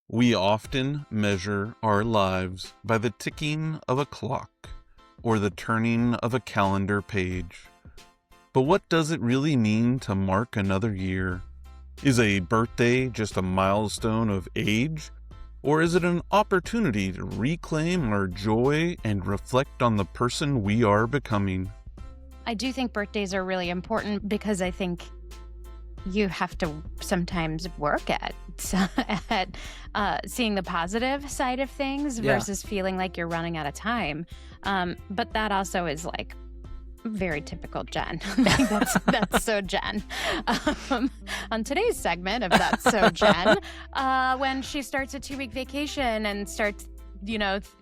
We often measure our lives by the ticking of a clock or the turning of a calendar page. But what does it really mean to mark another year? Is a birthday just a milestone of age? Or is it an opportunity to reclaim our joy and reflect on the person we are becoming? I do think birthdays are really important because I think you have to sometimes work at seeing the positive side of things versus feeling like you're running out of time. But that also is like very typical Jen. That's so Jen. On today's segment of That's So Jen, when she starts a 2-week vacation and starts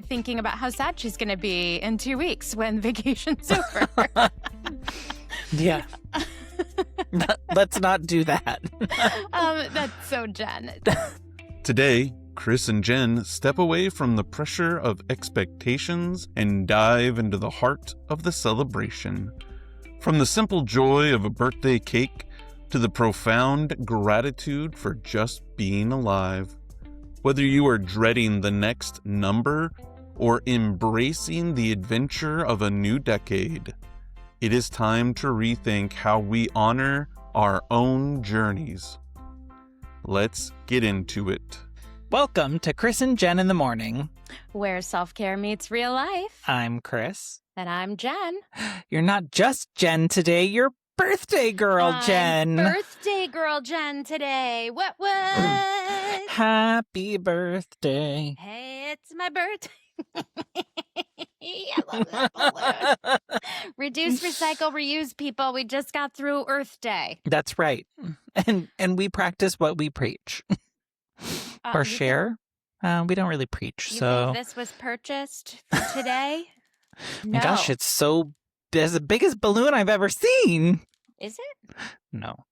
thinking about how sad she's going to be in 2 weeks when vacation's over. Yeah. Let's not do that. That's so Jen. Today, Chris and Jen step away from the pressure of expectations and dive into the heart of the celebration. From the simple joy of a birthday cake to the profound gratitude for just being alive. Whether you are dreading the next number or embracing the adventure of a new decade, it is time to rethink how we honor our own journeys. Let's get into it. Welcome to Chris and Jen in the Morning. Where self-care meets real life. I'm Chris. And I'm Jen. You're not just Jen today, you're birthday girl Jen. Birthday girl Jen today. What? Happy birthday. Hey, it's my birthday. I love that balloon. Reduce, recycle, reuse, people. We just got through Earth Day. That's right. And we practice what we preach. Or share. We don't really preach. You so think this was purchased for today? No. My gosh, it's so the biggest balloon I've ever seen. Is it? No.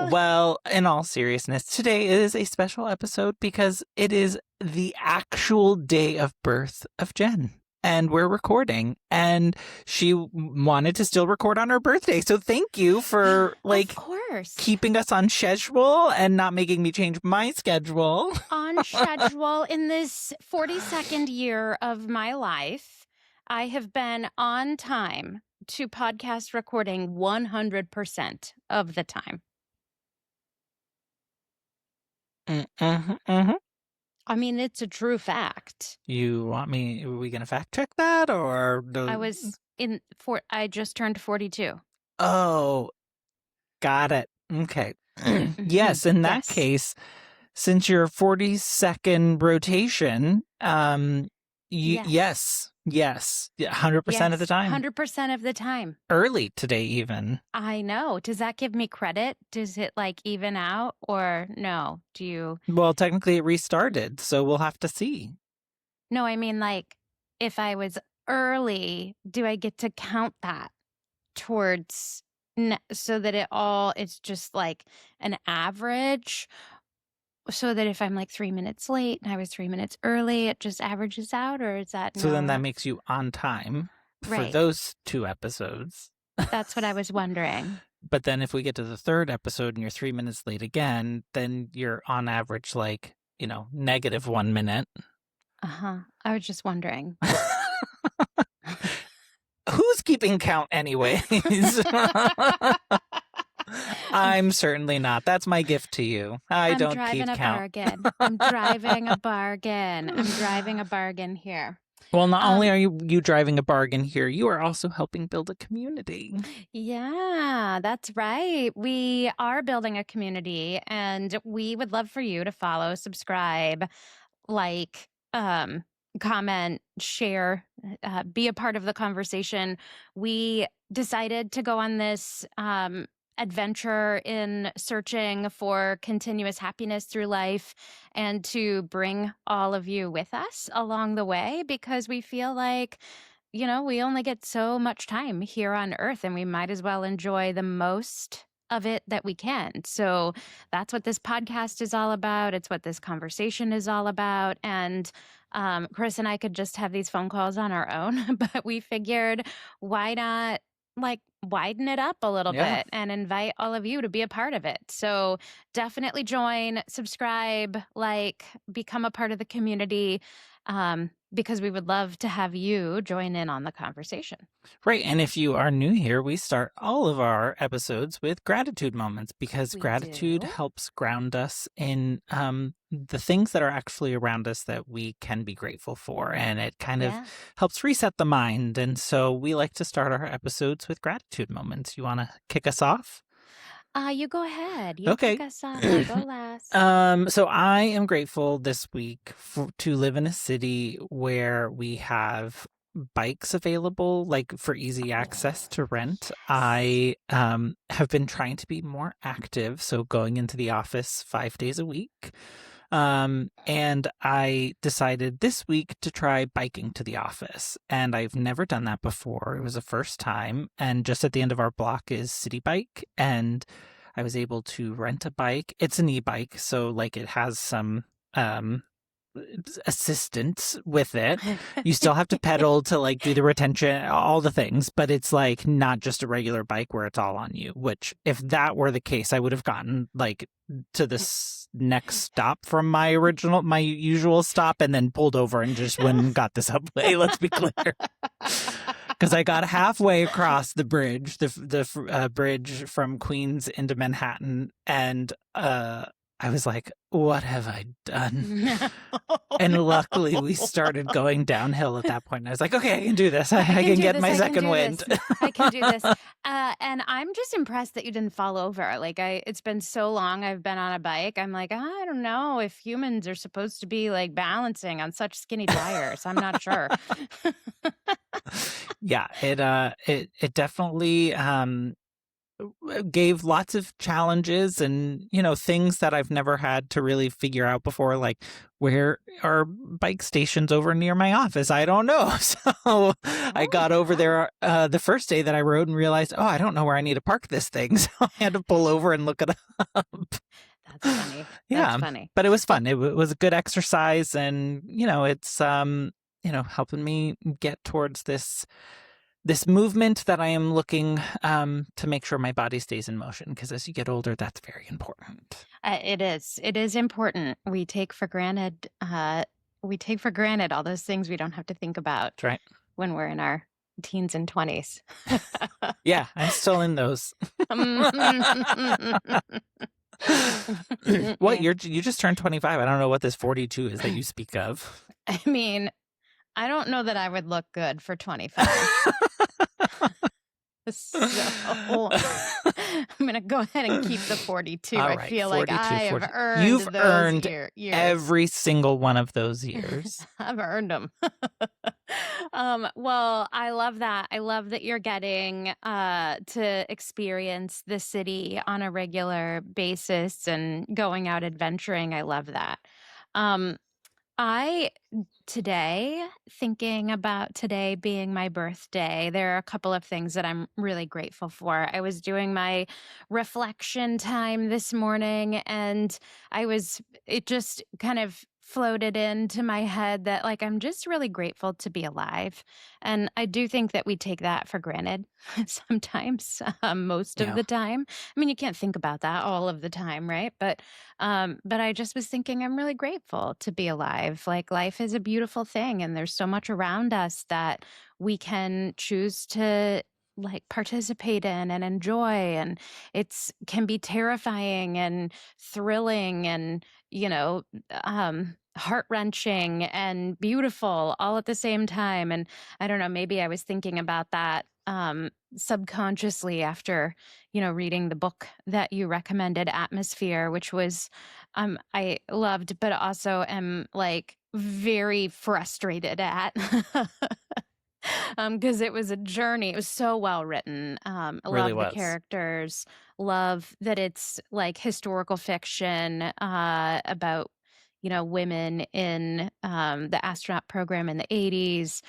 Well, in all seriousness, today is a special episode because it is the actual day of birth of Jen. And we're recording. And she wanted to still record on her birthday. So thank you for of course, keeping us on schedule and not making me change my schedule. On schedule. In this 42nd year of my life, I have been on time to podcast recording 100% of the time. I mean, it's a true fact. You want me, are we going to fact check that or? No? I just turned 42. Oh, got it. Okay. Yes, in that case, since your 42nd rotation, yes, 100% of the time. 100% of the time. Early today, even. I know. Does that give me credit? Does it even out or no? Do you? Well, technically it restarted, so we'll have to see. No, I mean, if I was early, do I get to count that towards so that it's just an average? So that if I'm 3 minutes late and I was 3 minutes early, it just averages out, or is that So then that makes you on time for those 2 episodes. That's what I was wondering. But then if we get to the 3rd episode and you're 3 minutes late again, then you're on average negative 1 minute. I was just wondering. Who's keeping count anyways? I'm certainly not. That's my gift to you. I don't keep count. I'm driving a bargain. I'm driving a bargain here. Well, not only are you driving a bargain here, you are also helping build a community. Yeah, that's right. We are building a community, and we would love for you to follow, subscribe, comment, share, be a part of the conversation. We decided to go on this adventure in searching for continuous happiness through life and to bring all of you with us along the way because we feel like, we only get so much time here on Earth and we might as well enjoy the most of it that we can. So that's what this podcast is all about. It's what this conversation is all about. And Chris and I could just have these phone calls on our own, but we figured why not widen it up a little Yeah. bit and invite all of you to be a part of it. So definitely join, subscribe, like, become a part of the community, because we would love to have you join in on the conversation. Right. And if you are new here, we start all of our episodes with gratitude moments because We gratitude do. helps ground us in the things that are actually around us that we can be grateful for. And it kind of Yeah. helps reset the mind. And so we like to start our episodes with gratitude moments. You want to kick us off? You go ahead. You Okay. kick us off. I'll go last. So I am grateful this week to live in a city where we have bikes available, like for easy access to rent. I have been trying to be more active, so going into the office 5 days a week. And I decided this week to try biking to the office, and I've never done that before. It was the first time, and just at the end of our block is City Bike, and I was able to rent a bike. It's an e-bike, so like it has some assistance with it. You still have to pedal to like do the retention, all the things, but it's like not just a regular bike where it's all on you, which if that were the case, I would have gotten like to this next stop from my usual stop and then pulled over and just went and got the subway. Let's be clear. Because I got halfway across the bridge, the bridge from Queens into Manhattan, and I was like, what have I done? No. And luckily we started going downhill at that point. And I was like, okay, I can do this. I can do get this, my I can second do wind. this. I can do this. And I'm just impressed that you didn't fall over. Like it's been so long I've been on a bike. I'm like, I don't know if humans are supposed to be like balancing on such skinny tires. I'm not sure. Yeah, it definitely gave lots of challenges and, things that I've never had to really figure out before, like where are bike stations over near my office? I don't know. So I got over there the first day that I rode and realized, I don't know where I need to park this thing. So I had to pull over and look it up. That's funny. Yeah, That's funny. but it was fun. It was a good exercise, and it's helping me get towards this movement that I am looking to make sure my body stays in motion, because as you get older, that's very important. It is. It is important. We take for granted. All those things we don't have to think about. That's right. When we're in our teens and 20s. Yeah, I'm still in those. What, you just turned 25. I don't know what this 42 is that you speak of. I mean, I don't know that I would look good for 25. So I'm going to go ahead and keep the 42. All I right, feel like 42, I have 40. earned You've those earned years. every single one of those years. I've earned them. Well, I love that. I love that you're getting to experience the city on a regular basis and going out adventuring. I love that. Thinking about today being my birthday, there are a couple of things that I'm really grateful for. I was doing my reflection time this morning, and it just kind of floated into my head that like I'm just really grateful to be alive. And I do think that we take that for granted sometimes, most of Yeah. the time. I mean, you can't think about that all of the time, right? But I just was thinking I'm really grateful to be alive. Like life is a beautiful thing, and there's so much around us that we can choose to like participate in and enjoy, and can be terrifying and thrilling and heart-wrenching and beautiful all at the same time. And I don't know, maybe I was thinking about that subconsciously after reading the book that you recommended, Atmosphere, which was I loved, but also am like very frustrated at. Because it was a journey. It was so well written. I Really love was. the characters. Love that it's like historical fiction about women in the astronaut program in the 80s.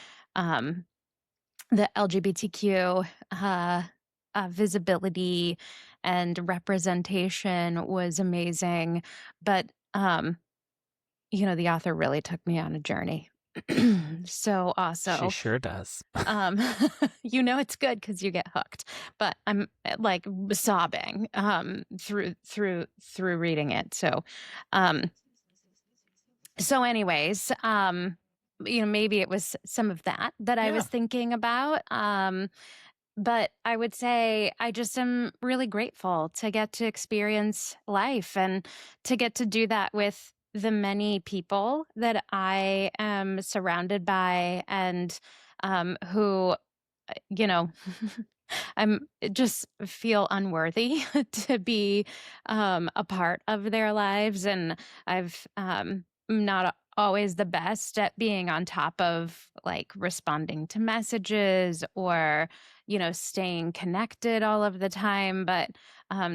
The LGBTQ visibility and representation was amazing. But the author really took me on a journey. So She also, sure does. um, it's good because you get hooked. But I'm like sobbing through reading it. Um, anyways, maybe it was some of that I Yeah. was thinking about. But I would say I just am really grateful to get to experience life and to get to do that with the many people that I am surrounded by and who, you know, I'm just feel unworthy to be a part of their lives. And I've not always the best at being on top of like responding to messages or staying connected all of the time. But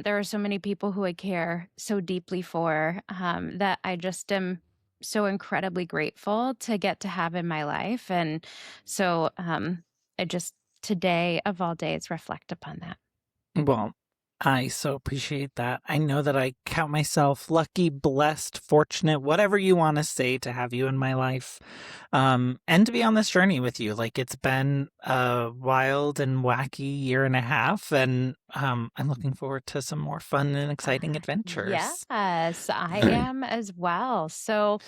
there are so many people who I care so deeply for that I just am so incredibly grateful to get to have in my life. And so I just today of all days reflect upon that. Well, I so appreciate that. I know that I count myself lucky, blessed, fortunate, whatever you want to say, to have you in my life, and to be on this journey with you. Like, it's been a wild and wacky year and a half, and I'm looking forward to some more fun and exciting adventures. Yes, I am as well. So,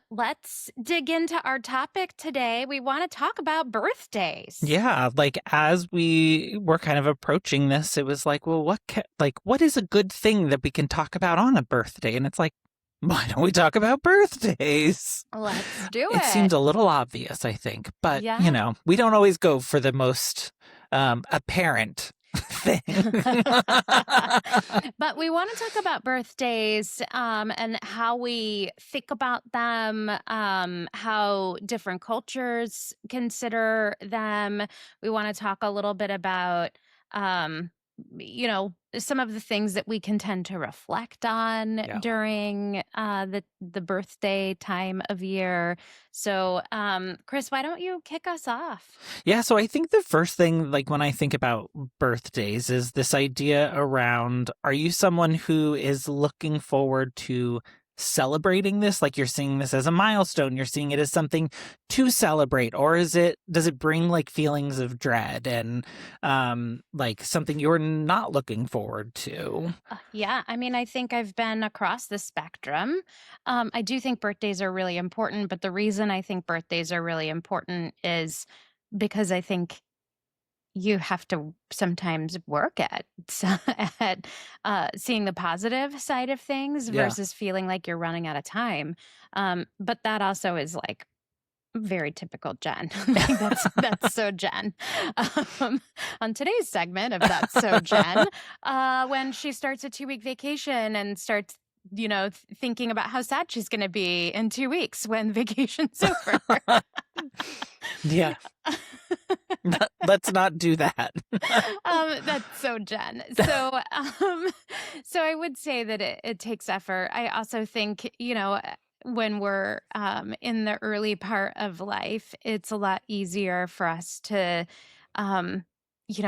let's dig into our topic today. We want to talk about birthdays. Yeah, like as we were kind of approaching this, it was like, well, what is a good thing that we can talk about on a birthday? And it's like, why don't we talk about birthdays? Let's do It seems a little obvious, I think, but Yeah. we don't always go for the most apparent thing. But we want to talk about birthdays and how we think about them, how different cultures consider them. We want to talk a little bit about, um, some of the things that we can tend to reflect on Yeah. during the birthday time of year. So, Chris, why don't you kick us off? Yeah, so I think the first thing, like when I think about birthdays, is this idea around, are you someone who is looking forward to celebrating this? Like, you're seeing this as a milestone, you're seeing it as something to celebrate, or does it bring like feelings of dread and like something you're not looking forward to? Yeah, I mean, I think I've been across the spectrum. I do think birthdays are really important, but the reason I think birthdays are really important is because I think you have to sometimes work at at seeing the positive side of things Yeah. versus feeling like you're running out of time. But that also is like very typical Jen. Like, that's so Jen. On today's segment of That's So Jen, when she starts a 2-week vacation and starts, thinking about how sad she's going to be in 2 weeks when vacation's over. Yeah. Let's not do that. That's so Jen. So I would say that it takes effort. I also think, when we're in the early part of life, it's a lot easier for us to, um,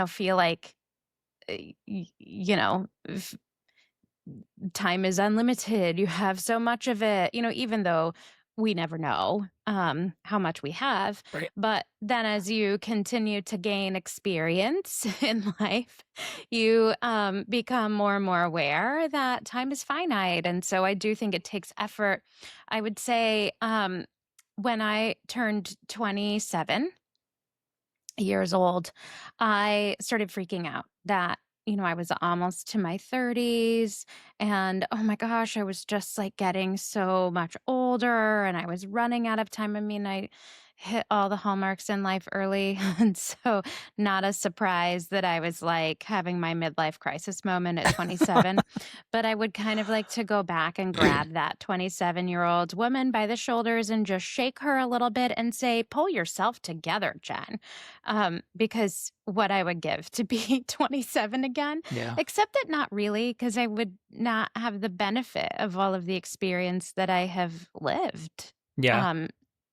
feel like, f- time is unlimited. You have so much of it, even though we never know how much we have. Right. But then as you continue to gain experience in life, you become more and more aware that time is finite. And so I do think it takes effort. I would say when I turned 27 years old, I started freaking out that, I was almost to my 30s and oh my gosh, I was just like getting so much older and I was running out of time. I mean, I hit all the hallmarks in life early. And so, not a surprise that I was like having my midlife crisis moment at 27. But I would kind of like to go back and grab that 27-year-old woman by the shoulders and just shake her a little bit and say, pull yourself together, Jen. Because what I would give to be 27 again, Yeah. except that not really, because I would not have the benefit of all of the experience that I have lived. Yeah.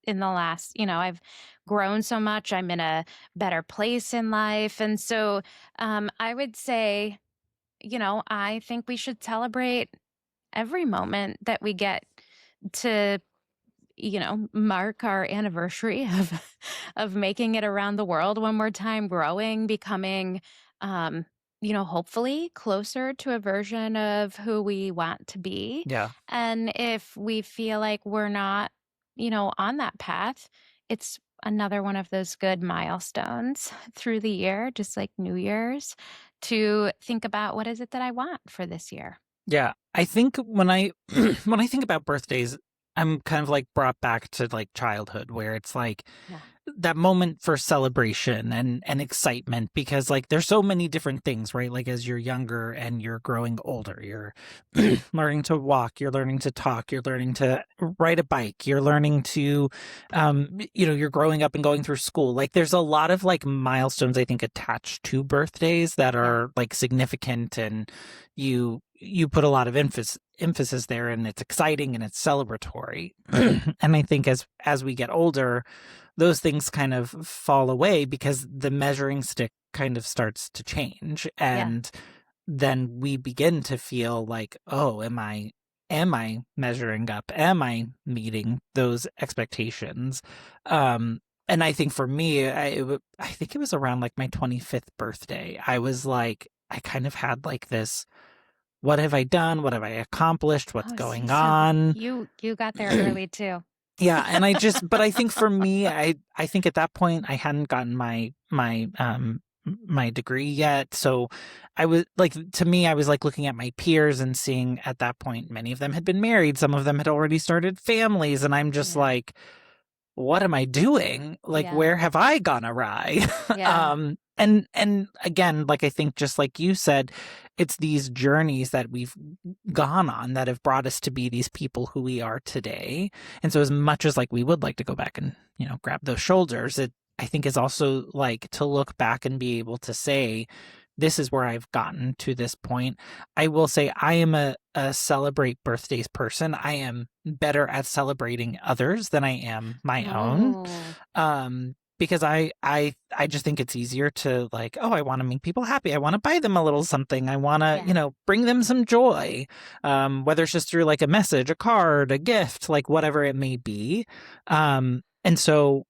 In the last, I've grown so much. I'm in a better place in life. And so I would say, I think we should celebrate every moment that we get to mark our anniversary of making it around the world one more time, growing, becoming, hopefully closer to a version of who we want to be. Yeah. And if we feel like we're not, on that path, it's another one of those good milestones through the year, just like New Year's, to think about what is it that I want for this year. Yeah. I think when I when I think about birthdays, I'm kind of like brought back to like childhood where it's like Yeah. that moment for celebration and excitement, because like there's so many different things, right? Like as you're younger and you're growing older, you're learning to walk, you're learning to talk, you're learning to ride a bike, you're learning to you're growing up and going through school. Like there's a lot of like milestones, I think, attached to birthdays that are like significant, and you put a lot of emphasis there, and it's exciting and it's celebratory. And I think as we get older, those things kind of fall away because the measuring stick kind of starts to change. And then we begin to feel like, oh, am I measuring up? Am I meeting those expectations? And I think for me, I think it was around like my 25th birthday. I was like, I kind of had like this, what have I done? What have I accomplished? What's going on? You got there early too. Yeah, and but I think for me, I think at that point I hadn't gotten my degree yet. So I was like, to me, I was like looking at my peers and seeing at that point, many of them had been married. Some of them had already started families. And I'm just like, what am I doing? Like, where have I gone awry? Yeah. And again, like, I think just like you said, it's these journeys that we've gone on that have brought us to be these people who we are today. And so as much as like we would like to go back and, grab those shoulders, it, I think, is also like to look back and be able to say, this is where I've gotten to this point. I will say I am a celebrate birthdays person. I am better at celebrating others than I am my own. Because I just think it's easier to like, oh, I want to make people happy. I want to buy them a little something. I want to, bring them some joy, whether it's just through like a message, a card, a gift, like whatever it may be. And so,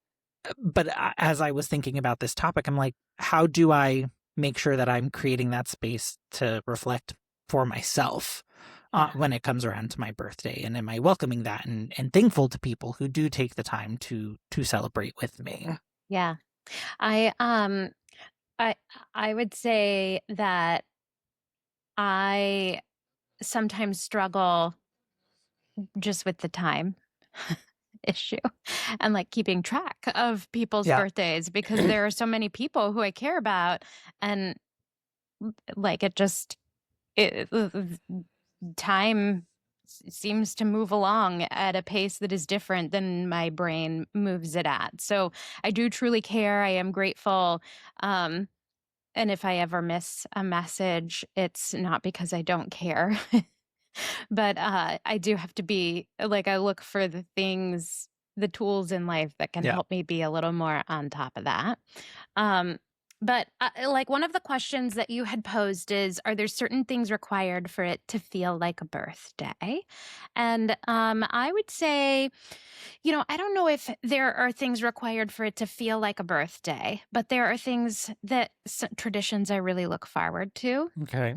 but as I was thinking about this topic, I'm like, how do I make sure that I'm creating that space to reflect for myself when it comes around to my birthday? And am I welcoming that and thankful to people who do take the time to celebrate with me? Yeah. I would say that I sometimes struggle just with the time issue and like keeping track of people's birthdays, because there are so many people who I care about, and like time seems to move along at a pace that is different than my brain moves it at. So I do truly care. I am grateful. And if I ever miss a message, it's not because I don't care. But I do have to be like, I look for the things, the tools in life that can help me be a little more on top of that. But like one of the questions that you had posed is, are there certain things required for it to feel like a birthday? And I would say, I don't know if there are things required for it to feel like a birthday, but there are things that traditions I really look forward to. Okay.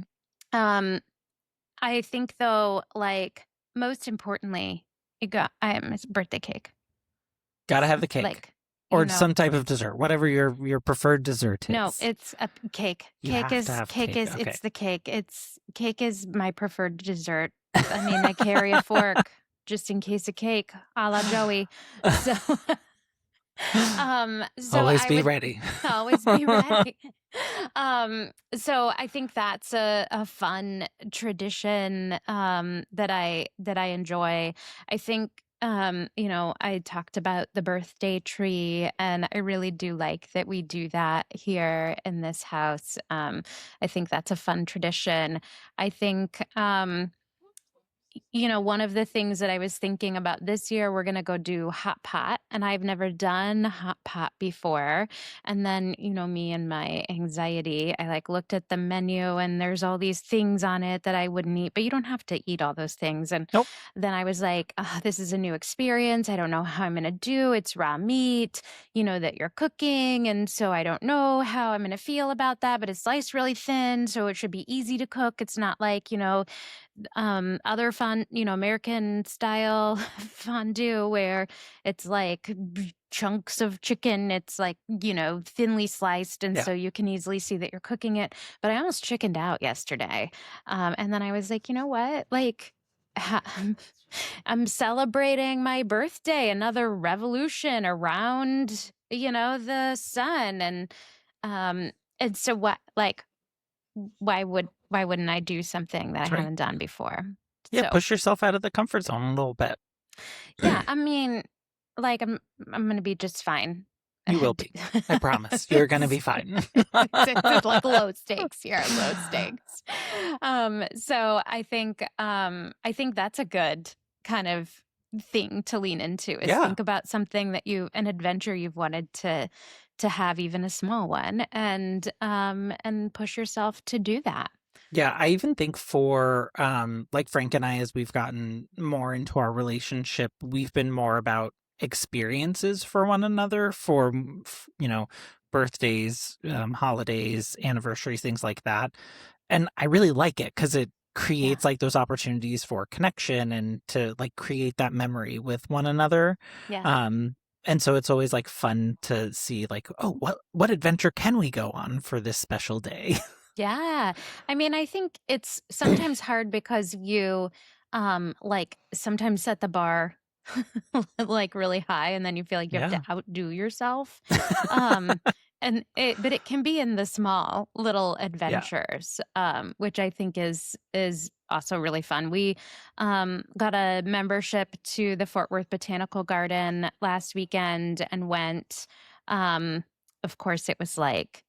I think though, like most importantly, it's birthday cake. Gotta have the cake. Like, or some type of dessert, whatever your preferred dessert is. No, it's a cake. Cake is Okay. it's the cake. Cake is my preferred dessert. I mean, I carry a fork just in case of cake, a la Joey. So always be ready. Always be ready. So I think that's a fun tradition that I enjoy. I think I talked about the birthday tree, and I really do like that we do that here in this house. I think that's a fun tradition. I think one of the things that I was thinking about this year, we're going to go do hot pot, and I've never done hot pot before. And then, me and my anxiety, I like looked at the menu and there's all these things on it that I wouldn't eat, but you don't have to eat all those things. And Nope. then I was like, this is a new experience. I don't know how I'm going to do. It's raw meat, that you're cooking. And so I don't know how I'm going to feel about that, but it's sliced really thin. So it should be easy to cook. It's not like, other American style fondue where it's like chunks of chicken. It's like, thinly sliced. And Yeah. so you can easily see that you're cooking it. But I almost chickened out yesterday. And then I was like, you know what? Like, I'm celebrating my birthday, another revolution around, the sun. And so what, like, why wouldn't I do something that That's I right. haven't done before? Yeah, So, push yourself out of the comfort zone a little bit. yeah, I mean, like I'm going to be just fine. You will be. I promise. You're going to be fine. It's like low stakes here, low stakes. So I think that's a good kind of thing to lean into is Yeah. think about something that an adventure you've wanted to have, even a small one, and push yourself to do that. Yeah, I even think for like Frank and I, as we've gotten more into our relationship, we've been more about experiences for one another for birthdays, holidays, anniversaries, things like that. And I really like it because it creates like those opportunities for connection and to like create that memory with one another. Yeah. And so it's always like fun to see like, oh, what adventure can we go on for this special day? Yeah. I mean, I think it's sometimes hard because you like sometimes set the bar like really high, and then you feel like you have to outdo yourself. But it can be in the small little adventures, which I think is also really fun. We got a membership to the Fort Worth Botanical Garden last weekend and went. Of course, it was like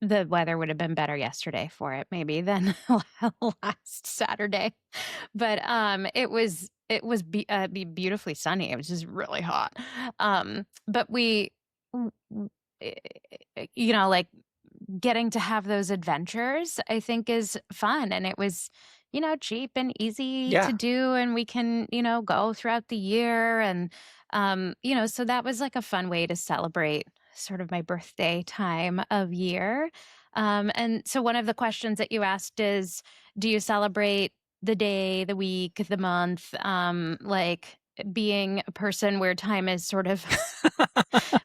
the weather would have been better yesterday for it, maybe, than last Saturday. But it was beautifully sunny. It was just really hot. But we, like getting to have those adventures, I think is fun. And it was, cheap and easy to do. And we can, go throughout the year. And, so that was like a fun way to celebrate sort of my birthday time of year. And so one of the questions that you asked is, do you celebrate the day, the week, the month, like being a person where time is sort of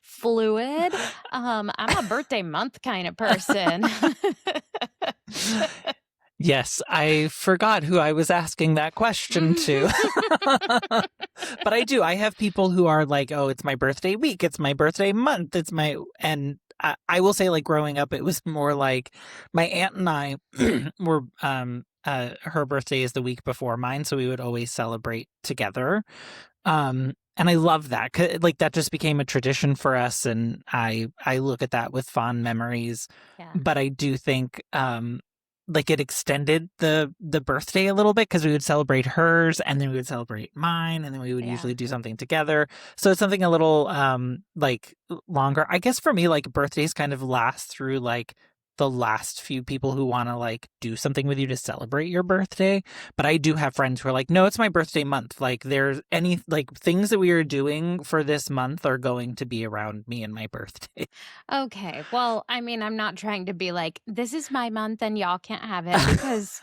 fluid? I'm a birthday month kind of person. Yes, I forgot who I was asking that question to. But I do. I have people who are like, oh, it's my birthday week. It's my birthday month. And I will say, like, growing up, it was more like my aunt and I were, her birthday is the week before mine. So we would always celebrate together. And I love that. 'Cause, like, that just became a tradition for us. And I look at that with fond memories. Yeah. But I do think, like it extended the birthday a little bit because we would celebrate hers and then we would celebrate mine and then we would usually do something together. So it's something a little like longer. I guess for me, like birthdays kind of last through like the last few people who want to like do something with you to celebrate your birthday. But I do have friends who are like, no, it's my birthday month. Like there's any like things that we are doing for this month are going to be around me and my birthday. Okay. Well, I mean, I'm not trying to be like, this is my month and y'all can't have it, because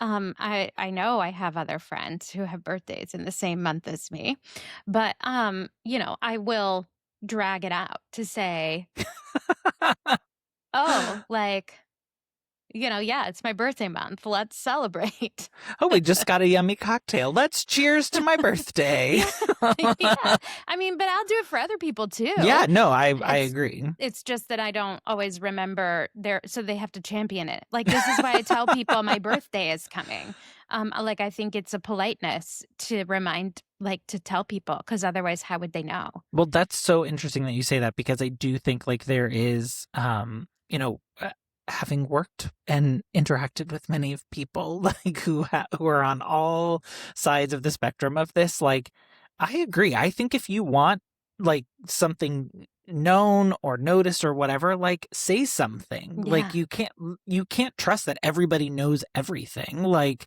I know I have other friends who have birthdays in the same month as me. But I will drag it out to say, oh, like, yeah, it's my birthday month. Let's celebrate. Oh, we just got a yummy cocktail. Let's cheers to my birthday. Yeah. I mean, but I'll do it for other people too. Yeah, no, I agree. It's just that I don't always remember so they have to champion it. Like, this is why I tell people my birthday is coming. Like, I think it's a politeness to remind, like, to tell people, because otherwise, how would they know? Well, that's so interesting that you say that, because I do think like there is, having worked and interacted with many of people like who are on all sides of the spectrum of this, like, I agree. I think if you want like something known or noticed or whatever, like, say something. Yeah. Like, you can't trust that everybody knows everything. Like,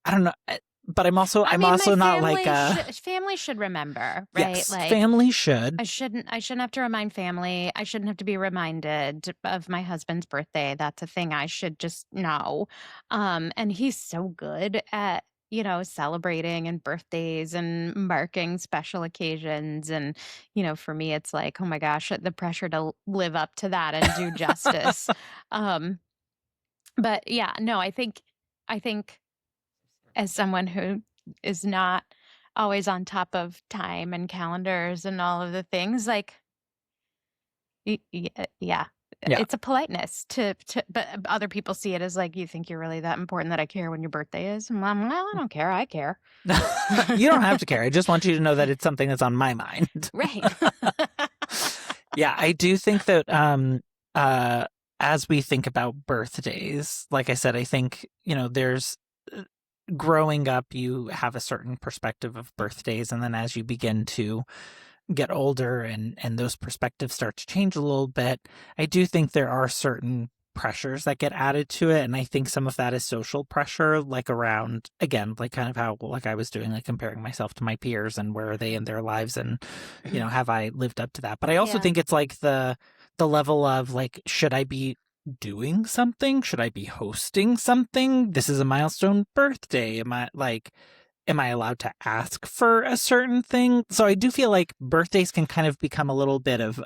I don't know, but I'm also I mean, my not like family should remember, right? yes, Like, family should. I shouldn't have to remind family. I shouldn't have to be reminded of my husband's birthday. That's a thing I should just know. And he's so good at, celebrating and birthdays and marking special occasions. And, for me, it's like, oh my gosh, the pressure to live up to that and do justice. Um, but yeah, no, I think as someone who is not always on top of time and calendars and all of the things, like, yeah, Yeah. it's a politeness but other people see it as like, you think you're really that important that I care when your birthday is? And I'm, well, I don't care. I care. You don't have to care. I just want you to know that it's something that's on my mind. Right. Yeah, I do think that as we think about birthdays, like I said, I think, there's growing up, you have a certain perspective of birthdays, and then as you begin to get older and those perspectives start to change a little bit, I do think there are certain pressures that get added to it, and I think some of that is social pressure, like around, again, like kind of how, like I was doing, like comparing myself to my peers and where are they in their lives, and have I lived up to that? But I also Yeah. think it's like the level of like, should I be doing something? Should I be hosting something? This is a milestone birthday. Am I allowed to ask for a certain thing? So I do feel like birthdays can kind of become a little bit of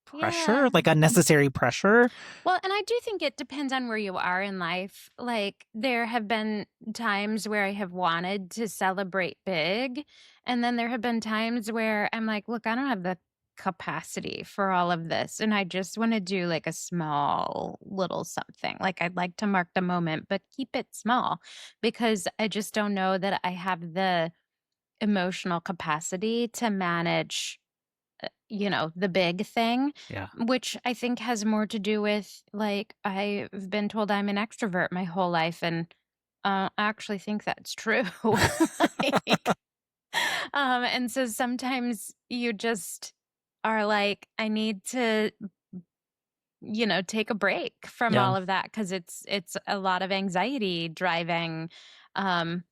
pressure, Yeah. like unnecessary pressure. Well, and I do think it depends on where you are in life. Like, there have been times where I have wanted to celebrate big, and then there have been times where I'm like, look, I don't have the capacity for all of this, and I just want to do like a small little something. Like, I'd like to mark the moment, but keep it small, because I just don't know that I have the emotional capacity to manage the big thing, Yeah. which I think has more to do with, like, I've been told I'm an extrovert my whole life, and I actually think that's true. Like, and so sometimes you just are like, I need to, take a break from Yeah. all of that, because it's a lot of anxiety driving. And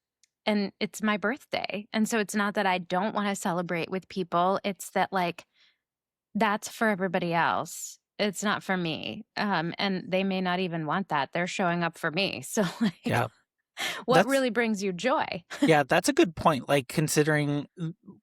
it's my birthday. And so it's not that I don't want to celebrate with people. It's that, like, that's for everybody else. It's not for me. And they may not even want that. They're showing up for me. So, like, Yeah. what That's really brings you joy? yeah, that's a good point. Like, considering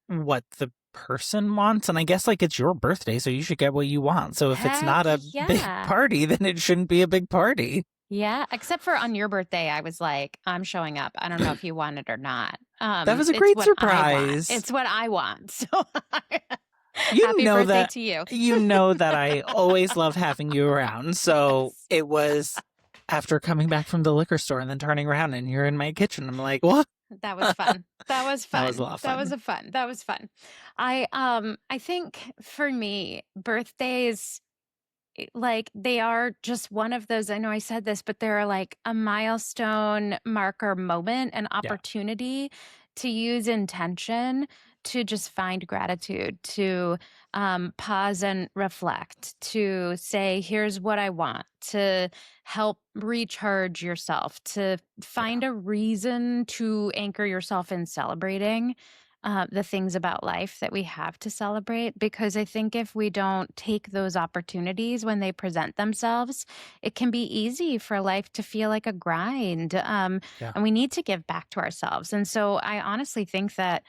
what the person wants, and I guess like it's your birthday, so you should get what you want. So if it's not a big yeah. party, then it shouldn't be a big party. Yeah, except for on your birthday, I was like, I'm showing up. I don't know if you want it or not. That was a It's great what I want. surprise. It's what I want. So You happy know birthday that to you. you know that I always love having you around. So Yes. it was after coming back from the liquor store and then turning around and you're in my kitchen. I'm like, what? That was fun. That was fun. That was a lot of That was fun. that was fun. I think for me, birthdays, like, they are just one of those, I know I said this, but they're like a milestone marker moment, an opportunity to use intention, to just find gratitude, to pause and reflect, to say, here's what I want, to help recharge yourself, to find a reason to anchor yourself in celebrating the things about life that we have to celebrate. Because I think if we don't take those opportunities when they present themselves, it can be easy for life to feel like a grind. And we need to give back to ourselves. And so I honestly think that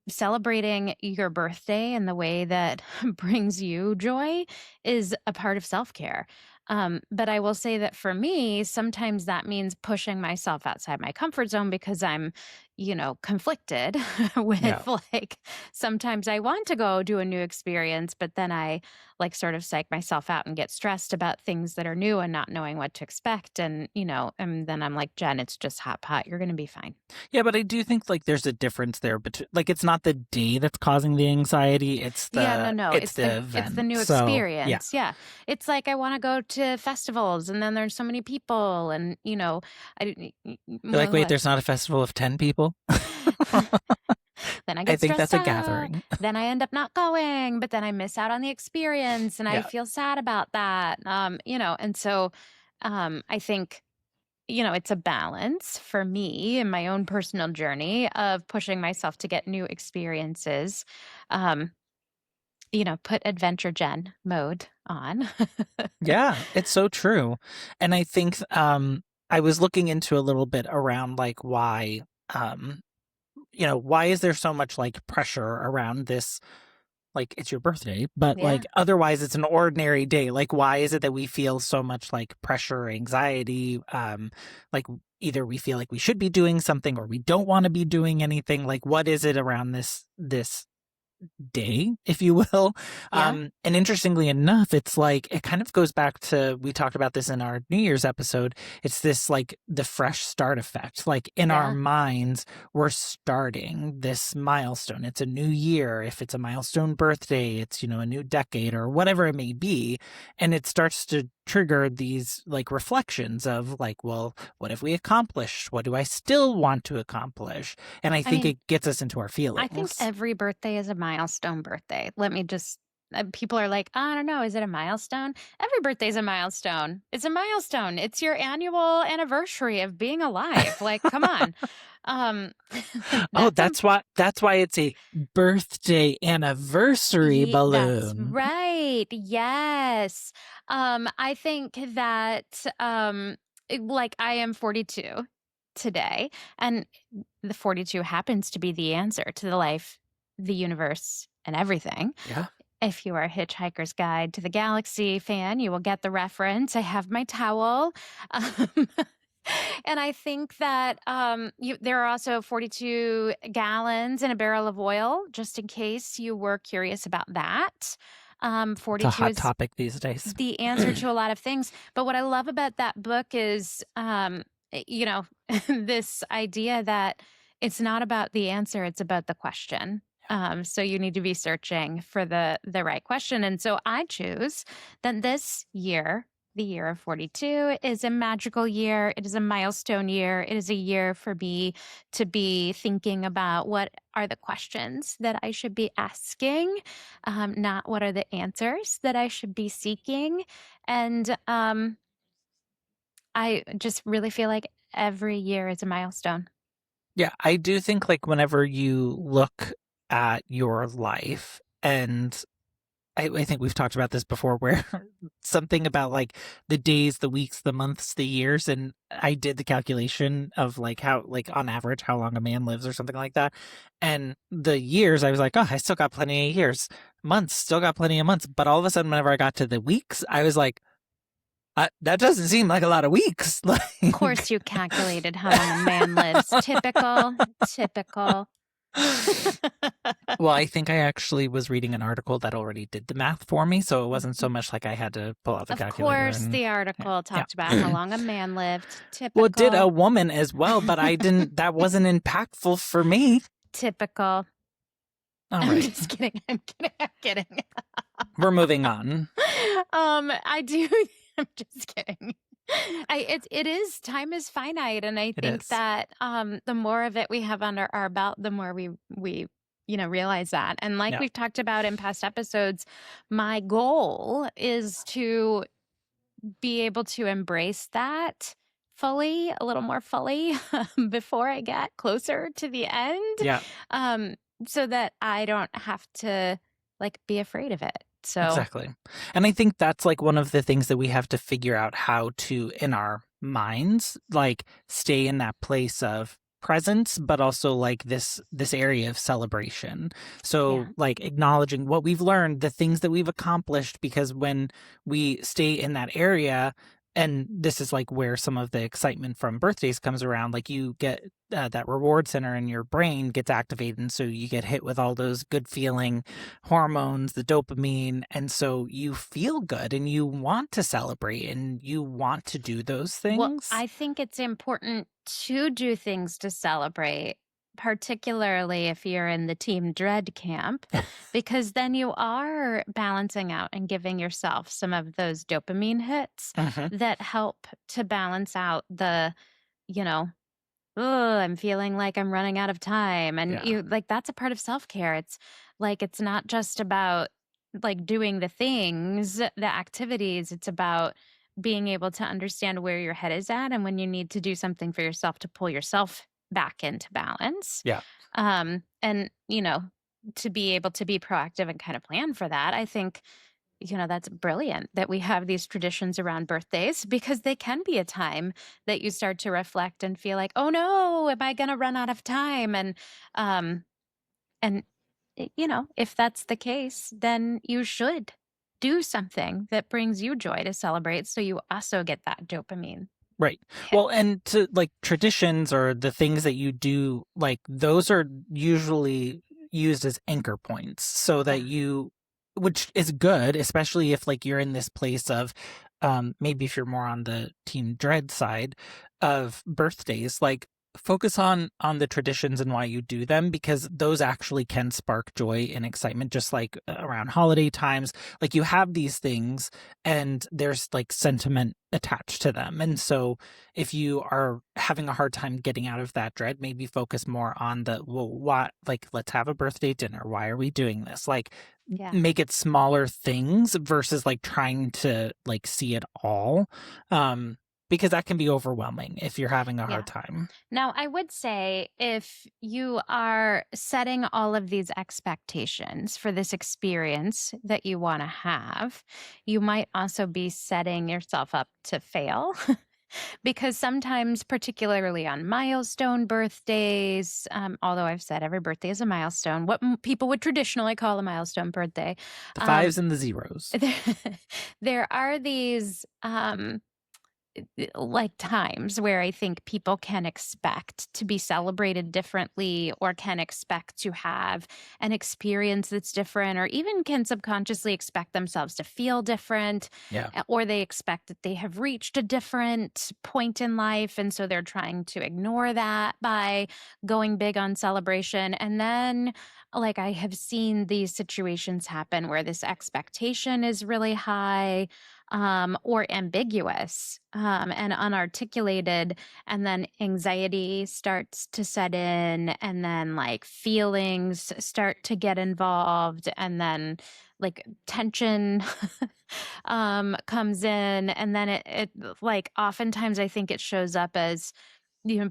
celebrating your birthday in the way that brings you joy is a part of self-care. But I will say that for me, sometimes that means pushing myself outside my comfort zone, because I'm, conflicted with, like, sometimes I want to go do a new experience, but then I like sort of psych myself out and get stressed about things that are new and not knowing what to expect. And, and then I'm like, Jen, it's just hot pot. You're going to be fine. Yeah, but I do think like there's a difference there, but like it's not the day that's causing the anxiety. It's the no. It's the event. It's the new So, experience. Yeah. It's like I want to go to festivals, and then there's so many people, and You're like, wait, there's not a festival of 10 people. Then I get I think that's a stressed out. gathering. Then I end up not going, but then I miss out on the experience, and I feel sad about that. And so I think, it's a balance for me in my own personal journey of pushing myself to get new experiences. Put Adventure Gen mode on. Yeah, it's so true. And I think I was looking into a little bit around like why why is there so much like pressure around this? Like it's your birthday, but like otherwise it's an ordinary day. Like why is it that we feel so much like pressure, anxiety? Like either we feel like we should be doing something or we don't want to be doing anything. Like what is it around this day, if you will? And interestingly enough, it's like it kind of goes back to, we talked about this in our New Year's episode. It's this like the fresh start effect. Like in our minds, we're starting this milestone. It's a new year. If it's a milestone birthday, it's a new decade or whatever it may be, and it starts to trigger these like reflections of like, well, what have we accomplished? What do I still want to accomplish? And I think it gets us into our feelings. I think every birthday is a milestone birthday. Let me just, people are like, I don't know, is it a milestone? Every birthday is a milestone. It's a milestone. It's your annual anniversary of being alive. Like, come on. That's why it's a birthday anniversary balloon. That's right. Yes. I think that like I am 42 today, and the 42 happens to be the answer to the life, the universe, and everything. Yeah. If you are a Hitchhiker's Guide to the Galaxy fan, you will get the reference. I have my towel. And I think that there are also 42 gallons in a barrel of oil, just in case you were curious about that. 42 it's a hot is topic these days. the answer to a lot of things. But what I love about that book is, this idea that it's not about the answer, it's about the question. So you need to be searching for the right question. And so I choose that this year, the year of 42, is a magical year. It is a milestone year. It is a year for me to be thinking about what are the questions that I should be asking, not what are the answers that I should be seeking. And I just really feel like every year is a milestone. Yeah, I do think like whenever you look at your life, and I think we've talked about this before, where something about like the days, the weeks, the months, the years, and I did the calculation of like how, like on average, how long a man lives or something like that. And the years, I was like, oh, I still got plenty of years. Months, still got plenty of months. But all of a sudden, whenever I got to the weeks, I was like, that doesn't seem like a lot of weeks. Of course, you calculated how long a man lives. Typical. Well, I think I actually was reading an article that already did the math for me, so it wasn't so much like I had to pull out the calculator. Of course, the article talked about how long a man lived. Typical. Well, it did a woman as well, but I didn't. That wasn't impactful for me. Typical. All I'm right. just kidding. I'm kidding. We're moving on. I do. I'm just kidding. It is, time is finite, and I think that the more of it we have under our belt, the more we realize that. And like we've talked about in past episodes, my goal is to be able to embrace that fully, a little more fully, before I get closer to the end. Yeah. So that I don't have to like be afraid of it. So Exactly. And I think that's like one of the things that we have to figure out how to, in our minds, like stay in that place of presence, but also like this area of celebration. So like acknowledging what we've learned, the things that we've accomplished, because when we stay in that area, and this is like where some of the excitement from birthdays comes around. Like you get that reward center in your brain gets activated, and so you get hit with all those good feeling hormones, the dopamine, and so you feel good and you want to celebrate and you want to do those things. Well, I think it's important to do things to celebrate, particularly if you're in the Team Dread camp, because then you are balancing out and giving yourself some of those dopamine hits that help to balance out the, you know, oh, I'm feeling like I'm running out of time. And Yeah. you like that's a part of self-care. It's like it's not just about like doing the things, the activities. It's about being able to understand where your head is at and when you need to do something for yourself to pull yourself back into balance. Yeah. And to be able to be proactive and kind of plan for that, I think that's brilliant that we have these traditions around birthdays because they can be a time that you start to reflect and feel like, oh no, am I going to run out of time? And if that's the case, then you should do something that brings you joy to celebrate so you also get that dopamine. Right. Well, and to like traditions or the things that you do, like those are usually used as anchor points so that which is good, especially if like you're in this place of maybe if you're more on the Team Dread side of birthdays, like focus on the traditions and why you do them, because those actually can spark joy and excitement, just like around holiday times. Like you have these things and there's like sentiment attached to them. And so if you are having a hard time getting out of that dread, maybe focus more on let's have a birthday dinner. Why are we doing this? Like make it smaller things versus like trying to like see it all. Because that can be overwhelming if you're having a hard time. Now, I would say if you are setting all of these expectations for this experience that you want to have, you might also be setting yourself up to fail. Because sometimes, particularly on milestone birthdays, although I've said every birthday is a milestone, what people would traditionally call a milestone birthday. The fives and the zeros. There are these like times where I think people can expect to be celebrated differently or can expect to have an experience that's different or even can subconsciously expect themselves to feel different. Or they expect that they have reached a different point in life. And so they're trying to ignore that by going big on celebration. And then like I have seen these situations happen where this expectation is really high or ambiguous and unarticulated, and then anxiety starts to set in, and then like feelings start to get involved, and then like tension comes in, and then it like oftentimes I think it shows up as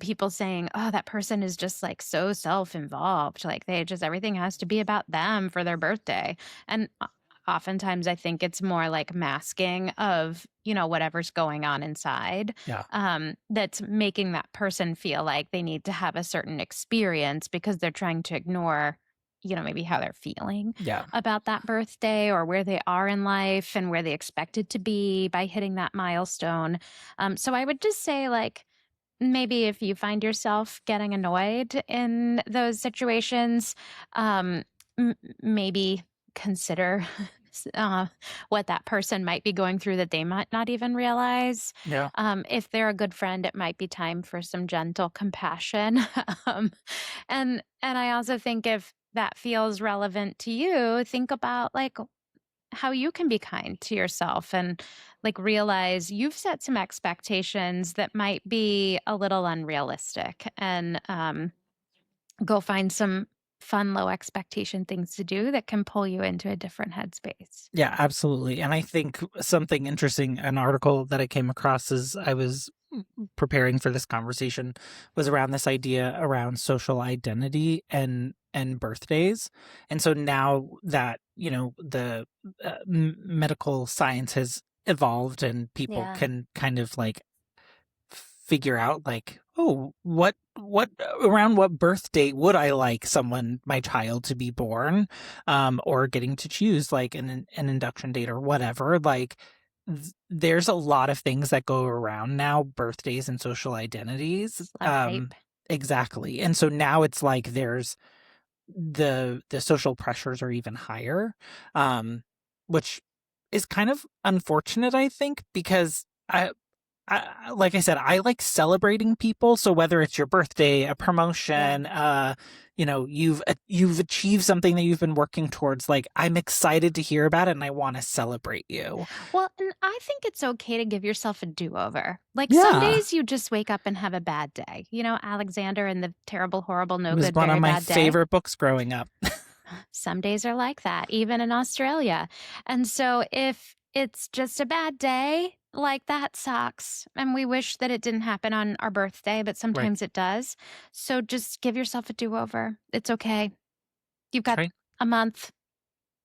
people saying, oh, that person is just like so self-involved. Like everything has to be about them for their birthday. And oftentimes I think it's more like masking of, whatever's going on inside. That's making that person feel like they need to have a certain experience because they're trying to ignore, maybe how they're feeling about that birthday or where they are in life and where they expect it to be by hitting that milestone. So I would just say like, maybe if you find yourself getting annoyed in those situations, maybe consider what that person might be going through that they might not even realize. If they're a good friend, it might be time for some gentle compassion. And I also think if that feels relevant to you, think about like how you can be kind to yourself and like realize you've set some expectations that might be a little unrealistic, and go find some fun, low expectation things to do that can pull you into a different headspace. Yeah, absolutely. And I think something interesting, an article that I came across as I was preparing for this conversation was around this idea around social identity and birthdays. And so now that, the medical science has evolved and people can kind of like figure out like, oh, what around what birth date would I like my child to be born, or getting to choose like an induction date or whatever. Like there's a lot of things that go around now, birthdays and social identities. Hype. Exactly. And so now it's like there's the social pressures are even higher, which is kind of unfortunate, I think, because like I said, I like celebrating people. So whether it's your birthday, a promotion, you've achieved something that you've been working towards, like I'm excited to hear about it and I want to celebrate you. Well, and I think it's okay to give yourself a do-over. Like Yeah. some days you just wake up and have a bad day. You know, Alexander and the Terrible, Horrible, No It was Good, one Very of my Bad Day. favorite books growing up. Some days are like that, even in Australia. And so if it's just a bad day, like that sucks. And we wish that it didn't happen on our birthday, but sometimes it does. So just give yourself a do-over. It's okay. You've got a month.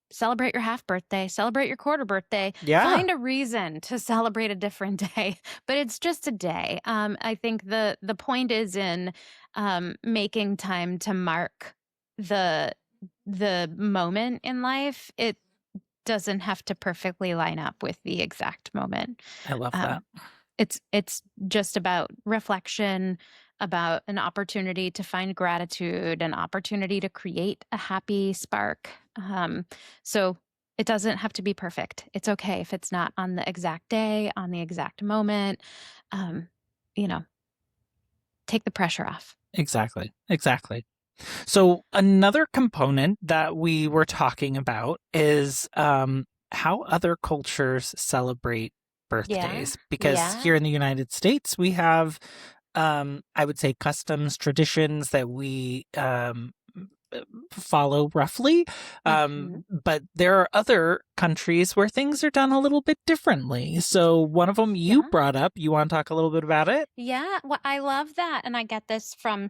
Celebrate your half birthday, celebrate your quarter birthday. Yeah. Find a reason to celebrate a different day, but it's just a day. I think the point is in making time to mark the moment in life. It doesn't have to perfectly line up with the exact moment. I love that. It's just about reflection, about an opportunity to find gratitude, an opportunity to create a happy spark. So it doesn't have to be perfect. It's okay if it's not on the exact day, on the exact moment. Take the pressure off. Exactly. So another component that we were talking about is how other cultures celebrate birthdays. Because here in the United States, we have, I would say, customs, traditions that we follow roughly. But there are other countries where things are done a little bit differently. So one of them you brought up. You want to talk a little bit about it? Yeah, well, I love that. And I get this from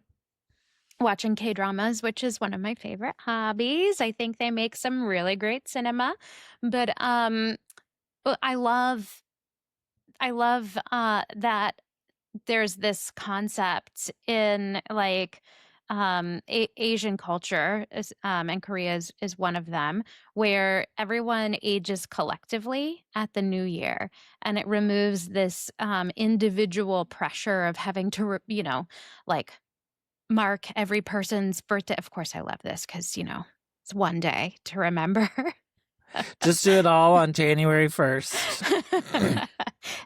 watching K-dramas, which is one of my favorite hobbies. I think they make some really great cinema. But I love that there's this concept in like Asian culture and Korea is one of them, where everyone ages collectively at the new year, and it removes this individual pressure of having to like mark every person's birthday. Of course I love this because it's one day to remember. Just do it all on January 1st.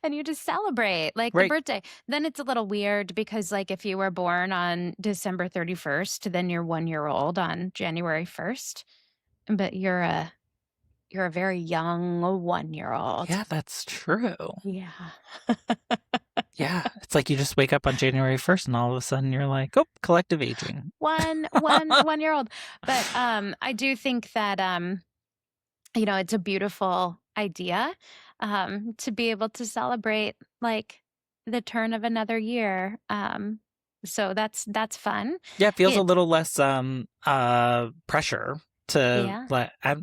And you just celebrate like the birthday. Then it's a little weird because like if you were born on December 31st, then you're 1 year old on January 1st. But you're a very young 1 year old. Yeah, that's true. Yeah. Yeah. It's like you just wake up on January 1st and all of a sudden you're like, oh, collective aging. 1 year old. But I do think that it's a beautiful idea to be able to celebrate like the turn of another year. So that's fun. Yeah, it feels a little less pressure to let. I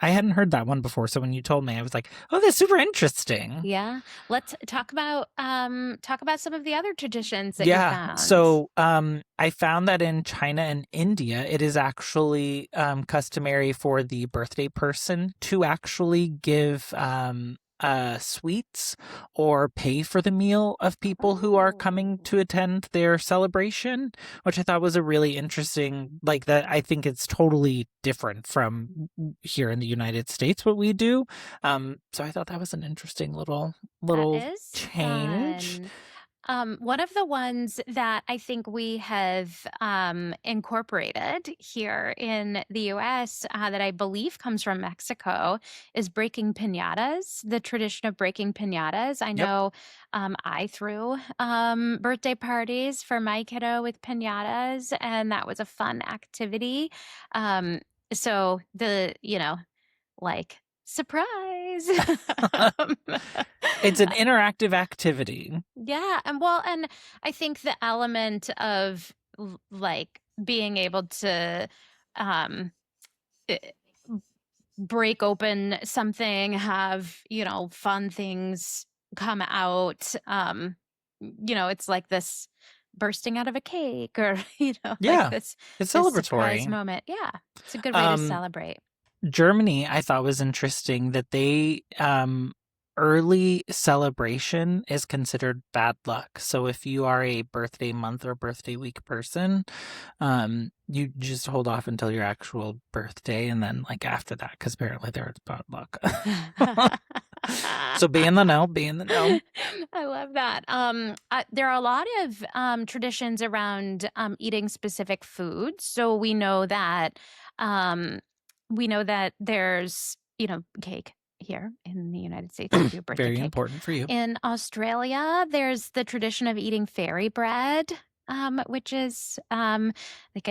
hadn't heard that one before. So when you told me, I was like, oh, that's super interesting. Yeah. Let's talk about some of the other traditions that you found. So I found that in China and India, it is actually customary for the birthday person to actually give sweets or pay for the meal of people who are coming to attend their celebration, which I thought was a really interesting, like that. I think it's totally different from here in the United States, what we do. So I thought that was an interesting little change. Fun. One of the ones that I think we have incorporated here in the U.S. That I believe comes from Mexico is breaking piñatas, the tradition of breaking piñatas. I know I threw birthday parties for my kiddo with piñatas, and that was a fun activity. So like surprise. It's an interactive activity. Yeah. And I think the element of like being able to break open something, have, fun things come out. It's like this bursting out of a cake or, like this, it's this celebratory surprise moment. Yeah. It's a good way to celebrate. Germany, I thought was interesting that they early celebration is considered bad luck. So if you are a birthday month or birthday week person, you just hold off until your actual birthday, and then like after that, because apparently there's bad luck. So be in the know, be in the know. I love that. There are a lot of traditions around eating specific foods. So we know that there's, cake here in the United States. We do birthday Very cake. important for you. In Australia, there's the tradition of eating fairy bread, which is I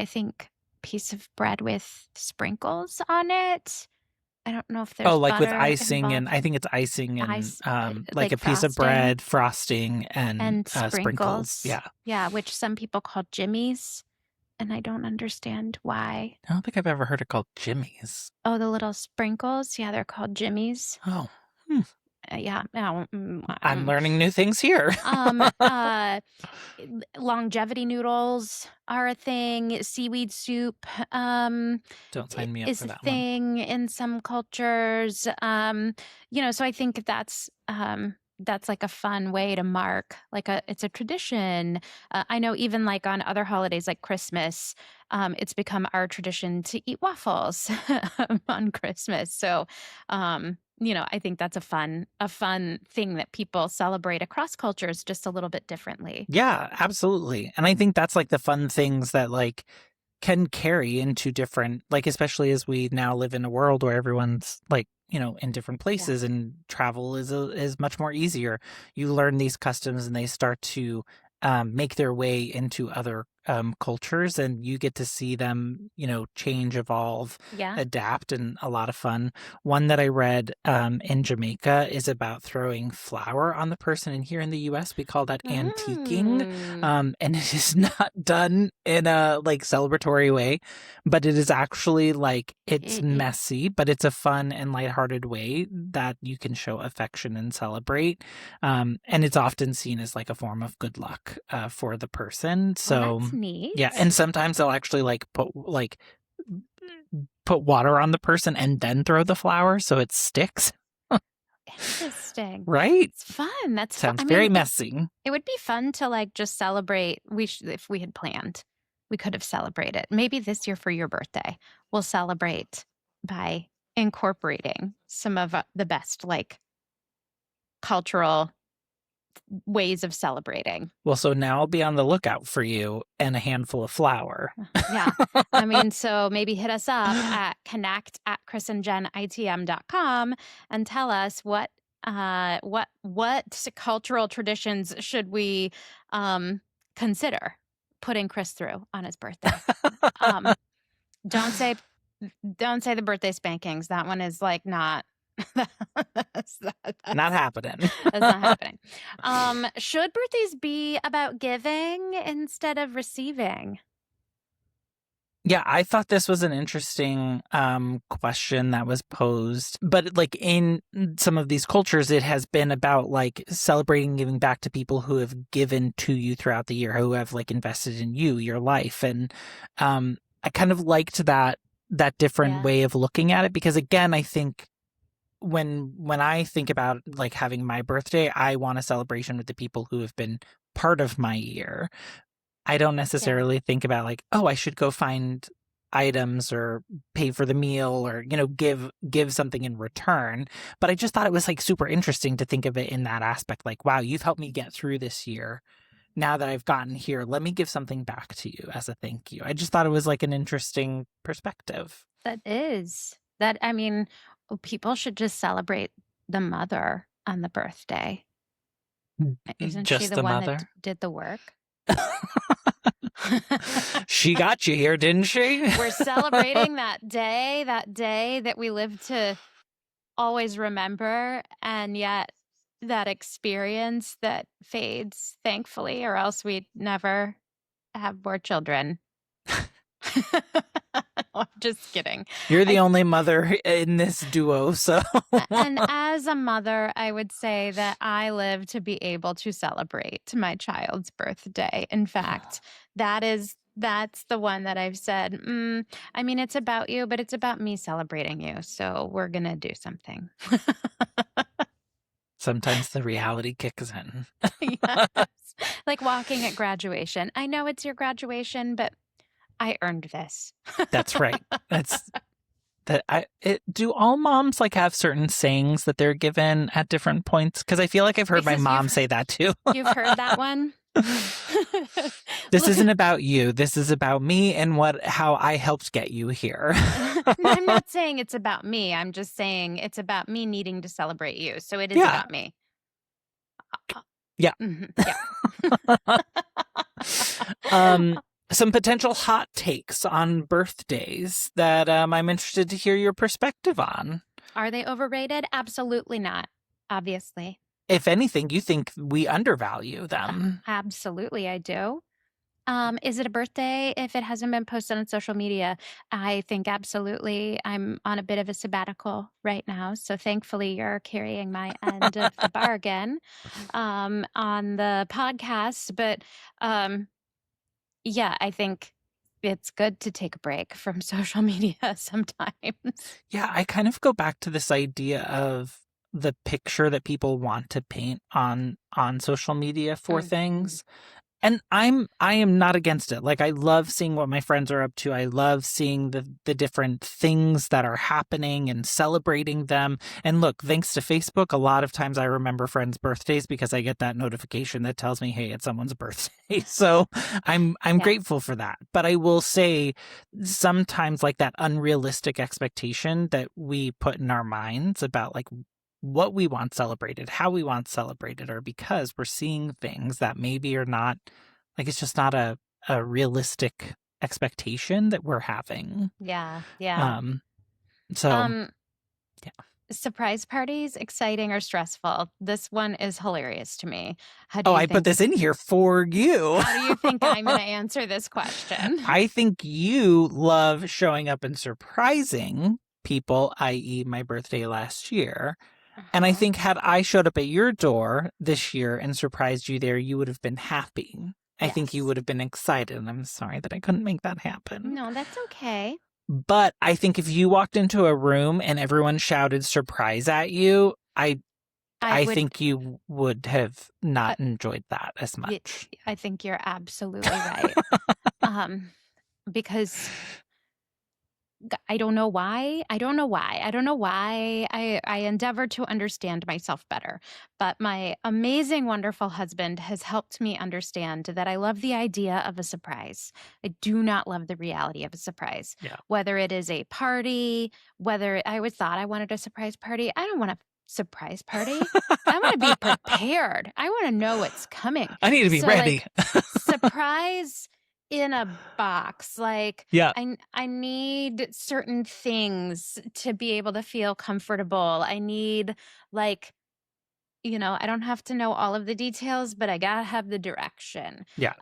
think piece of bread with sprinkles on it. I don't know if there's like with butter icing, and involved. I think it's icing and like like a piece of frosting bread, frosting, and sprinkles. sprinkles. Yeah. Yeah, which some people call jimmies, and I don't understand why. I don't think I've ever heard it called jimmies. Oh, the little sprinkles? Yeah, they're called jimmies. Oh. Yeah. I'm learning new things here. Longevity noodles are a thing. Seaweed soup Don't sign me up is for a that one. thing in some cultures. So I think that's like a fun way to mark, it's a tradition. I know even like on other holidays like Christmas, it's become our tradition to eat waffles on Christmas. So, I think that's a fun thing that people celebrate across cultures just a little bit differently. Yeah, absolutely. And I think that's like the fun things that like can carry into different, like, especially as we now live in a world where everyone's like, in different places, and travel is much more easier. You learn these customs and they start to make their way into other cultures, and you get to see them, change, evolve, adapt, and a lot of fun. One that I read in Jamaica is about throwing flour on the person, and here in the US we call that antiquing, and it is not done in a like celebratory way, but it is actually like it's messy, but it's a fun and lighthearted way that you can show affection and celebrate, and it's often seen as like a form of good luck for the person. So that's neat. Yeah, and sometimes they'll actually put water on the person and then throw the flour so it sticks. Interesting. Right? It's fun. That's Sounds fun. very messy. It would be fun to like just celebrate. If we had planned, we could have celebrated. Maybe this year for your birthday, we'll celebrate by incorporating some of the best like cultural ways of celebrating. Well, so now I'll be on the lookout for you and a handful of flour. Yeah. So maybe hit us up at connect@chrisandjenitm.com and tell us what cultural traditions should we consider putting Chris through on his birthday. Don't say the birthday spankings. That one is like not not happening. That's not happening. Should birthdays be about giving instead of receiving? Yeah, I thought this was an interesting question that was posed. But like in some of these cultures, it has been about like celebrating giving back to people who have given to you throughout the year, who have like invested in you, your life. And I kind of liked that different way of looking at it, because again, I think when I think about like having my birthday, I want a celebration with the people who have been part of my year. I don't necessarily think about like, oh, I should go find items or pay for the meal or, give something in return. But I just thought it was like super interesting to think of it in that aspect. Like, wow, you've helped me get through this year. Now that I've gotten here, let me give something back to you as a thank you. I just thought it was like an interesting perspective. That is. People should just celebrate the mother on the birthday. Isn't just she the the one mother? that did the work? She got you here, didn't she? We're celebrating that day that we live to always remember, and yet that experience that fades, thankfully, or else we'd never have more children. I'm just kidding. You're the only mother in this duo, so. And as a mother, I would say that I live to be able to celebrate my child's birthday. In fact, that's the one that I've said, it's about you, but it's about me celebrating you. So we're going to do something. Sometimes the reality kicks in. Yes. Like walking at graduation. I know it's your graduation, but I earned this. That's right. Do all moms like have certain sayings that they're given at different points? Because I feel like I've heard my mom say that too. You've heard that one? This isn't about you. This is about me and how I helped get you here. I'm not saying it's about me. I'm just saying it's about me needing to celebrate you. So it is about me. Yeah. Mm-hmm. Yeah. Some potential hot takes on birthdays that I'm interested to hear your perspective on. Are they overrated? Absolutely not. Obviously. If anything, you think we undervalue them. Absolutely, I do. Is it a birthday if it hasn't been posted on social media? I think absolutely. I'm on a bit of a sabbatical right now. So thankfully you're carrying my end of the bargain on the podcast. But yeah, I think it's good to take a break from social media sometimes. Yeah, I kind of go back to this idea of the picture that people want to paint on social media for things. And I am not against it. Like, I love seeing what my friends are up to. I love seeing the different things that are happening and celebrating them. And look, thanks to Facebook, a lot of times I remember friends' birthdays because I get that notification that tells me, hey, it's someone's birthday. So I'm grateful for that. But I will say sometimes, like, that unrealistic expectation that we put in our minds about like what we want celebrated, how we want celebrated, or because we're seeing things that maybe are not, like, it's just not a realistic expectation that we're having. Yeah. Surprise parties, exciting or stressful? This one is hilarious to me. I put this in here for you. How do you think I'm going to answer this question? I think you love showing up and surprising people, i.e. my birthday last year. And I think had I showed up at your door this year and surprised you there, you would have been happy. I think you would have been excited. And I'm sorry that I couldn't make that happen. No, that's okay. But I think if you walked into a room and everyone shouted surprise at you, I think you would have not enjoyed that as much. I think you're absolutely right. Because I don't know why. I endeavor to understand myself better. But my amazing, wonderful husband has helped me understand that I love the idea of a surprise. I do not love the reality of a surprise. Yeah. Whether it is a party, whether I always thought I wanted a surprise party. I don't want a surprise party. I want to be prepared. I want to know what's coming. I need to be ready. Like, surprise in a box. Like, yeah. I need certain things to be able to feel comfortable. I need, like, I don't have to know all of the details, but I gotta have the direction. Yeah.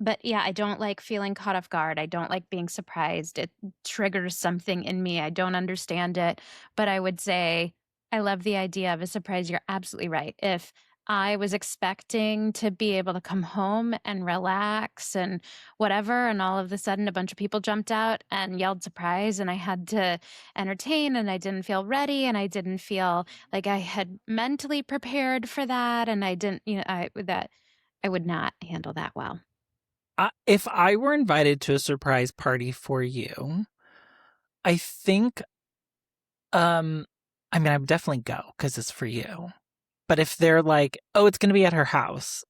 But yeah, I don't like feeling caught off guard. I don't like being surprised. It triggers something in me. I don't understand it. But I would say I love the idea of a surprise. You're absolutely right. If I was expecting to be able to come home and relax and whatever, and all of a sudden a bunch of people jumped out and yelled surprise, and I had to entertain, and I didn't feel ready, and I didn't feel like I had mentally prepared for that, and I didn't, I would not handle that well. If I were invited to a surprise party for you, I think, I mean, I would definitely go because it's for you. But if they're like, oh, it's going to be at her house,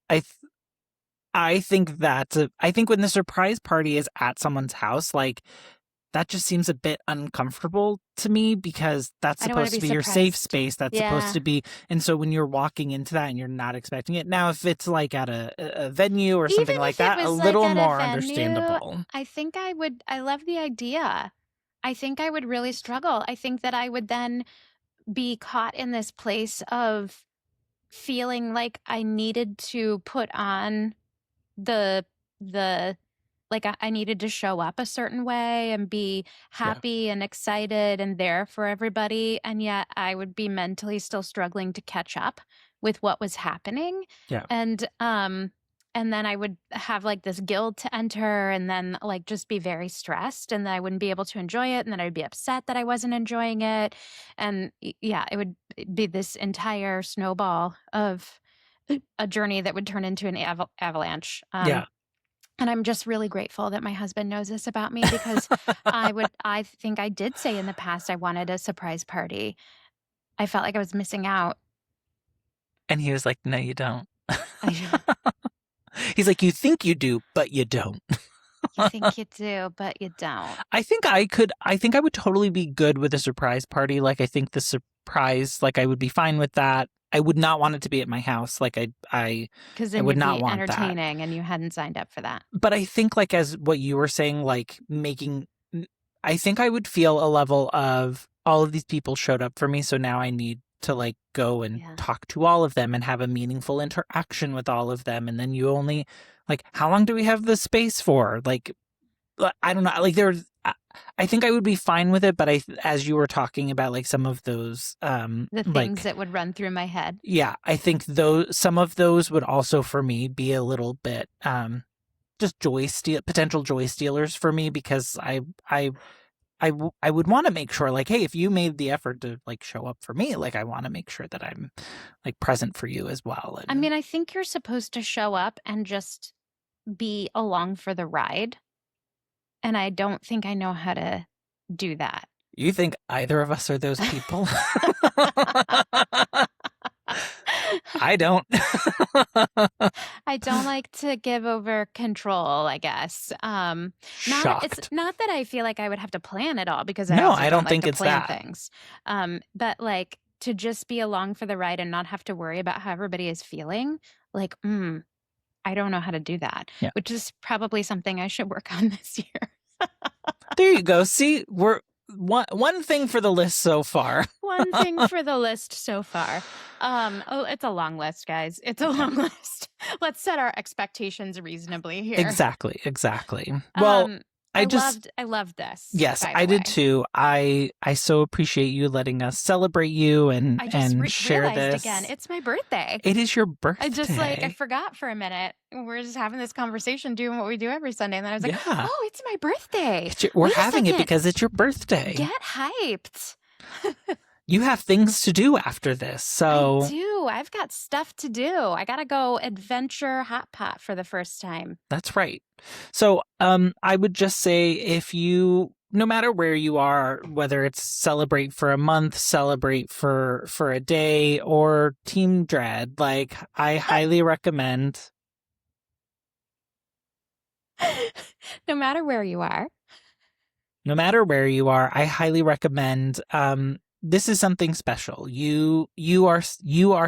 I think I think when the surprise party is at someone's house, like, that just seems a bit uncomfortable to me because that's supposed to be your safe space. That's supposed to be. And so when you're walking into that and you're not expecting it, now if it's like at a venue or something like that, a little more understandable. I think I love the idea. I think I would really struggle. I think that I would then be caught in this place of feeling like I needed to put on the like I needed to show up a certain way and be happy and excited and there for everybody. And yet I would be mentally still struggling to catch up with what was happening. Yeah. And and then I would have like this guild to enter, and then like just be very stressed, and then I wouldn't be able to enjoy it, and then I'd be upset that I wasn't enjoying it. And yeah, it would be this entire snowball of a journey that would turn into an avalanche. Yeah. And I'm just really grateful that my husband knows this about me, because I think I did say in the past I wanted a surprise party. I felt like I was missing out. And he was like, no, you don't. I- He's like, you think you do, but you don't. You think you do, but you don't. I think I would totally be good with a surprise party. Like, I think the surprise, like, I would be fine with that. I would not want it to be at my house. Like, Because then I would you'd not be want that. entertaining, and you hadn't signed up for that. But I think, like, as what you were saying, like, I think I would feel a level of all of these people showed up for me, so now I need to, like, go and talk to all of them and have a meaningful interaction with all of them. And then you only, like, how long do we have the space for? Like, I don't know. Like, I think I would be fine with it, but as you were talking about, like, some of those, The things like, that would run through my head. yeah, I think some of those would also for me be a little bit, just potential joy stealers for me, because I would want to make sure, like, hey, if you made the effort to, like, show up for me, like, I want to make sure that I'm, like, present for you as well. And, I mean, I think you're supposed to show up and just be along for the ride. And I don't think I know how to do that. You think either of us are those people? I don't. I don't like to give over control, I guess. Shocked. It's not that I feel like I would have to plan it all, because No, I I don't like think to it's plan that. things. But like to just be along for the ride and not have to worry about how everybody is feeling, like, I don't know how to do that. Yeah. Which is probably something I should work on this year. There you go. See, we're one thing for the list so far. One thing for the list so far. It's a long list, guys. It's a long list. Let's set our expectations reasonably here. Exactly. Well, I loved this. Yes, I did too. I so appreciate you letting us celebrate you and share realized this. Again, it's my birthday. It is your birthday. I forgot for a minute. We're just having this conversation, doing what we do every Sunday, and then I was like, oh, it's my birthday. We're having it because it's your birthday. Get hyped. You have things to do after this, so... I do. I've got stuff to do. I gotta go adventure hot pot for the first time. That's right. So I would just say, if you, no matter where you are, whether it's celebrate for a month, celebrate for a day, or Team Dread, like, I highly recommend... No matter where you are, I highly recommend... this is something special. You are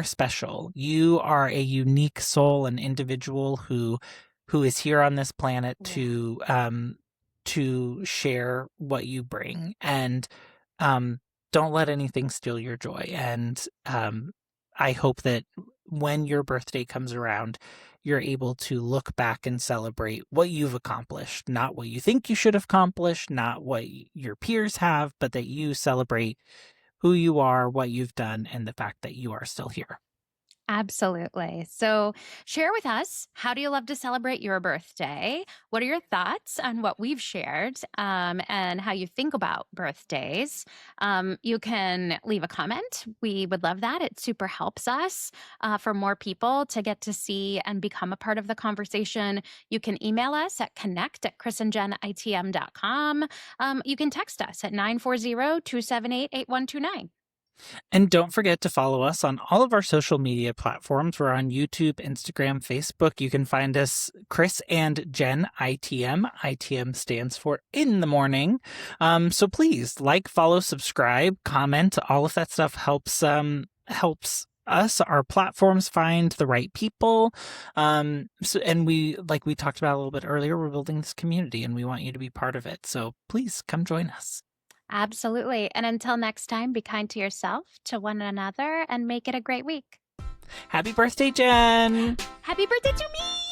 special. You are a unique soul and individual who is here on this planet to share what you bring. And don't let anything steal your joy. And I hope that when your birthday comes around, you're able to look back and celebrate what you've accomplished, not what you think you should have accomplished, not what your peers have, but that you celebrate who you are, what you've done, and the fact that you are still here. Absolutely. So share with us, how do you love to celebrate your birthday? What are your thoughts on what we've shared, and how you think about birthdays? You can leave a comment. We would love that. It super helps us for more people to get to see and become a part of the conversation. You can email us at connect@chrisandjenitm.com. You can text us at 940-278-8129. And don't forget to follow us on all of our social media platforms. We're on YouTube, Instagram, Facebook. You can find us, Chris and Jen ITM. ITM stands for in the morning. So please like, follow, subscribe, comment. All of that stuff helps us, our platforms, find the right people. And we, like we talked about a little bit earlier, we're building this community and we want you to be part of it. So please come join us. Absolutely. And until next time, be kind to yourself, to one another, and make it a great week. Happy birthday, Jen! Happy birthday to me!